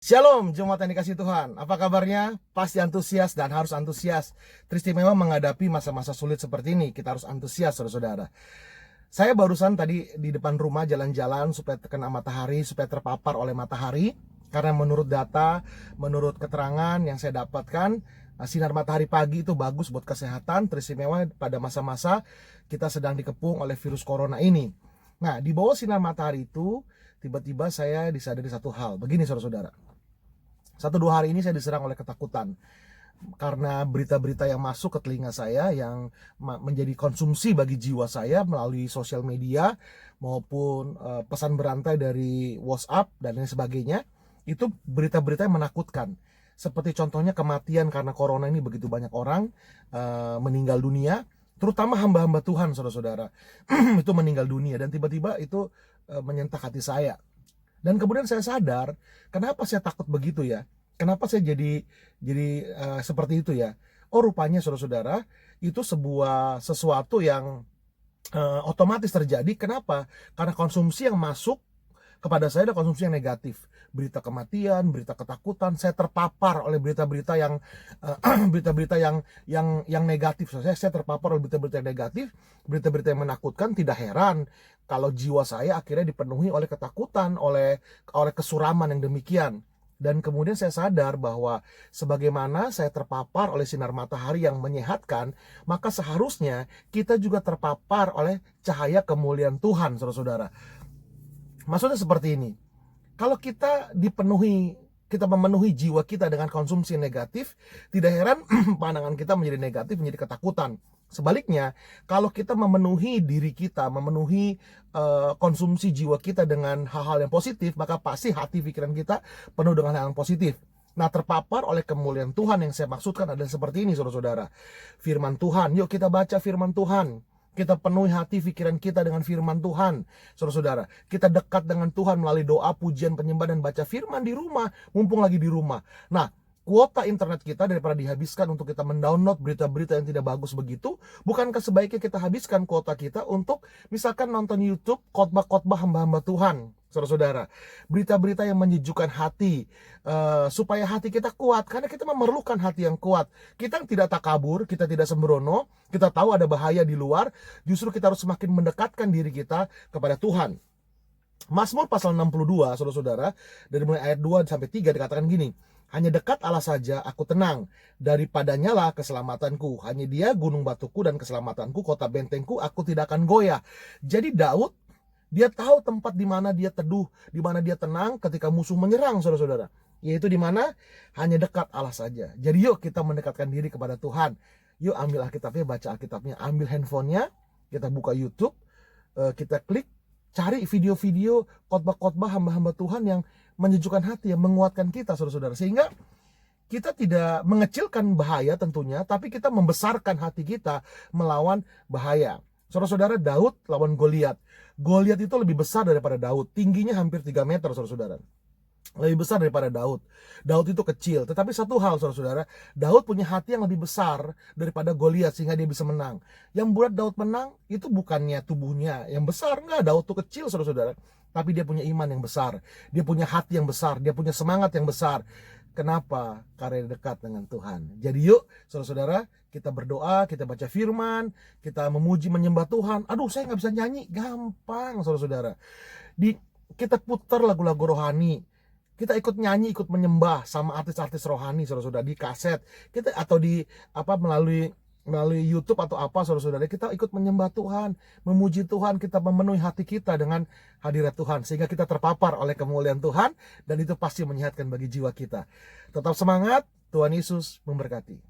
Shalom, jemaat yang dikasih Tuhan. Apa kabarnya? Pasti antusias dan harus antusias. Teristimewa menghadapi masa-masa sulit seperti ini. Kita harus antusias, saudara-saudara. Saya barusan tadi di depan rumah jalan-jalan supaya terkena matahari, supaya terpapar oleh matahari. Karena menurut data, menurut keterangan yang saya dapatkan, sinar matahari pagi itu bagus buat kesehatan. Teristimewa pada masa-masa kita sedang dikepung oleh virus corona ini. Nah, di bawah sinar matahari itu, tiba-tiba saya disadari satu hal. Begini, saudara-saudara. 1-2 hari ini saya diserang oleh ketakutan karena berita-berita yang masuk ke telinga saya yang menjadi konsumsi bagi jiwa saya melalui sosial media maupun pesan berantai dari WhatsApp dan lain sebagainya. Itu berita-berita yang menakutkan. Seperti contohnya kematian karena corona ini, begitu banyak orang meninggal dunia, terutama hamba-hamba Tuhan, saudara-saudara. Itu meninggal dunia dan tiba-tiba itu menyentak hati saya. Dan kemudian saya sadar, kenapa saya takut begitu ya? Kenapa saya jadi seperti itu ya? Oh, rupanya saudara-saudara, itu sesuatu yang otomatis terjadi. Kenapa? Karena konsumsi yang masuk kepada saya ada konsumsi yang negatif, berita kematian, berita ketakutan. Saya terpapar oleh berita-berita yang berita-berita yang negatif. Saya terpapar oleh berita-berita yang negatif, berita-berita yang menakutkan. Tidak heran kalau jiwa saya akhirnya dipenuhi oleh ketakutan, oleh kesuraman yang demikian. Dan kemudian saya sadar bahwa sebagaimana saya terpapar oleh sinar matahari yang menyehatkan, maka seharusnya kita juga terpapar oleh cahaya kemuliaan Tuhan, saudara-saudara. Maksudnya seperti ini. Kalau kita memenuhi jiwa kita dengan konsumsi negatif, tidak heran pandangan kita menjadi negatif, menjadi ketakutan. Sebaliknya, kalau kita memenuhi diri kita, memenuhi konsumsi jiwa kita dengan hal-hal yang positif, maka pasti hati pikiran kita penuh dengan hal yang positif. Nah, terpapar oleh kemuliaan Tuhan yang saya maksudkan adalah seperti ini, saudara-saudara. Firman Tuhan, yuk kita baca firman Tuhan. Kita penuhi hati pikiran kita dengan firman Tuhan, saudara-saudara. Kita dekat dengan Tuhan melalui doa, pujian, penyembahan, dan baca firman di rumah, mumpung lagi di rumah. Nah, kuota internet kita daripada dihabiskan untuk kita mendownload berita-berita yang tidak bagus begitu, bukankah sebaiknya kita habiskan kuota kita untuk misalkan nonton YouTube khotbah-khotbah hamba-hamba Tuhan, saudara-saudara. Berita-berita yang menyejukkan hati, supaya hati kita kuat, karena kita memerlukan hati yang kuat. Kita tidak takabur, kita tidak sembrono, kita tahu ada bahaya di luar, justru kita harus semakin mendekatkan diri kita kepada Tuhan. Mazmur pasal 62, saudara-saudara, dari mulai ayat 2 sampai 3 dikatakan gini, hanya dekat Allah saja aku tenang, daripadanya lah keselamatanku. Hanya Dia gunung batuku dan keselamatanku, kota bentengku, aku tidak akan goyah. Jadi Daud, dia tahu tempat di mana dia teduh, di mana dia tenang ketika musuh menyerang, saudara-saudara. Yaitu di mana hanya dekat Allah saja. Jadi yuk kita mendekatkan diri kepada Tuhan. Yuk ambil Alkitabnya, baca Alkitabnya, ambil handphonenya, kita buka YouTube, kita klik, cari video-video khotbah-khotbah hamba-hamba Tuhan yang menyejukkan hati, yang menguatkan kita, saudara-saudara. Sehingga kita tidak mengecilkan bahaya tentunya, tapi kita membesarkan hati kita melawan bahaya. Saudara-saudara, Daud lawan Goliat. Goliat itu lebih besar daripada Daud. Tingginya hampir 3 meter, saudara-saudara. Lebih besar daripada Daud. Daud itu kecil. Tetapi satu hal, saudara-saudara, Daud punya hati yang lebih besar daripada Goliat sehingga dia bisa menang. Yang buat Daud menang itu bukannya tubuhnya yang besar. Enggak, Daud itu kecil, saudara-saudara. Tapi dia punya iman yang besar. Dia punya hati yang besar. Dia punya semangat yang besar. Kenapa? Karena dia dekat dengan Tuhan. Jadi yuk, saudara-saudara, kita berdoa, kita baca firman, kita memuji, menyembah Tuhan. Aduh, saya nggak bisa nyanyi. Gampang, saudara-saudara. Kita putar lagu-lagu rohani. Kita ikut nyanyi, ikut menyembah sama artis-artis rohani, saudara-saudara, di kaset kita atau di melalui YouTube atau apa, saudara-saudara, kita ikut menyembah Tuhan, memuji Tuhan, kita memenuhi hati kita dengan hadirat Tuhan sehingga kita terpapar oleh kemuliaan Tuhan dan itu pasti menyehatkan bagi jiwa kita. Tetap semangat, Tuhan Yesus memberkati.